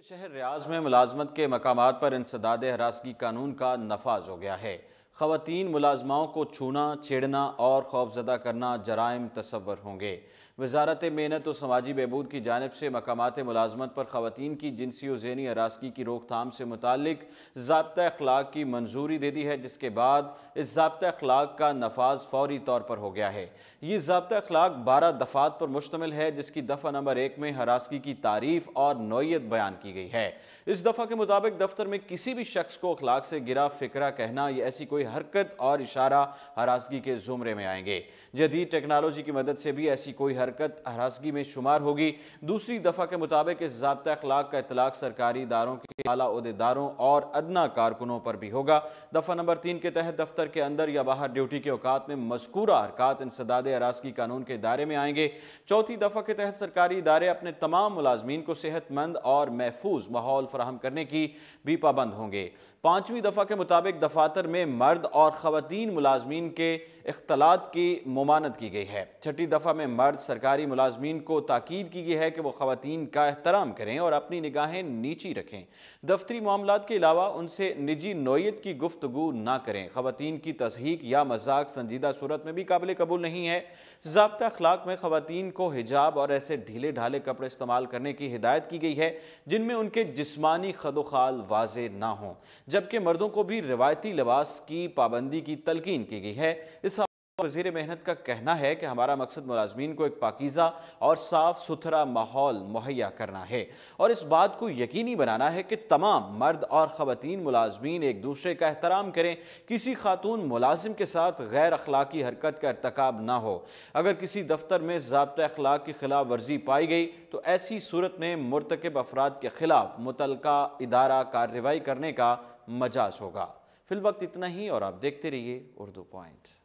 शहर रियाज में मुलाजमत के मकामात पर इंसदाद हरासगी कानून का नफाज हो गया है। ख़वातीन मुलाजमाओं को छूना, छेड़ना और खौफजदा करना जराइम तस्वर होंगे। वजारत मेहनत और समाजी बहबूद की जानिब से मकामात मुलाजमत पर ख़वातीन की जिनसी और ज़हनी हरासगी की रोकथाम से मुतालिक ज़ाब्ता अखलाक की मंजूरी दे दी है, जिसके बाद इस ज़ाब्ता अखलाक का नफाज फौरी तौर पर हो गया है। ये ज़ाब्ता अखलाक 12 दफ़ात पर मुश्तमिल है, जिसकी दफ़ा नंबर 1 में हरासगी की तारीफ और नौयत बयान की गई है। इस दफ़ा के मुताबिक दफ्तर में किसी भी शख्स को अखलाक से गिरा फिक्रा कहना या ऐसी कोई हरकत और इशारा हरासगी के जुमरे में आएंगे। जदीद टेक्नोलॉजी की मदद से भी ऐसी कोई हरकत हरासगी में शुमार होगी। दूसरी दफ़ा के मुताबिक इस ज़ाब्ता अखलाक का इतलाक सरकारी इदारों के आला ओहदेदारों और अदना कारकुनों पर भी होगा। दफ़ा नंबर 3 के तहत दफ्तर के अंदर या बाहर ड्यूटी के औकात में मज़कूरा हरकत इंसदाद हरासगी कानून के दायरे में आएंगे। चौथी दफ़ा के तहत सरकारी इदारे अपने तमाम मुलाजमीन को सेहतमंद और महफूज माहौल फराहम करने की भी पाबंद होंगे। पांचवीं दफ़ा के मुताबिक दफातर में मर्द और ख़वातीन मुलाजमीन के इख्तलात की ममानत की गई है। छठी दफ़ा में मर्द सरकारी मुलाजमीन को ताकीद की गई है कि वो ख़वातीन का एहतराम करें और अपनी निगाहें नीची रखें। दफ्तरी मामलात के अलावा उनसे निजी नौयत की गुफ्तगू ना करें। ख़वातीन की तस्हीक या मजाक संजीदा सूरत में भी काबिल कबूल नहीं है। ज़ाब्ता अखलाक में ख़वातीन को हिजाब और ऐसे ढीले ढाले कपड़े इस्तेमाल करने की हिदायत की गई है जिनमें उनके जिस्मानी खदोखाल वाज़े ना हों, जबकि मर्दों को भी रिवायती लिबास की पाबंदी की तलकीन की गई है। इस वज़ीर मेहनत का कहना है कि हमारा मकसद मुलाजमीन को एक पाकीज़ा और साफ सुथरा माहौल मुहैया करना है और इस बात को यकीनी बनाना है कि तमाम मर्द और ख़वातीन मुलाजमीन एक दूसरे का एहतराम करें। किसी खातून मुलाजिम के साथ गैर अखलाकी हरकत का इर्तकाब ना हो। अगर किसी दफ्तर में ज़ाब्ता अखलाक की खिलाफ वर्जी पाई गई तो ऐसी सूरत में मुर्तकिब अफराद के खिलाफ मुतलका इदारा कार्रवाई करने का मजाज होगा। फिलवक्त इतना ही और आप देखते रहिए उर्दू पॉइंट।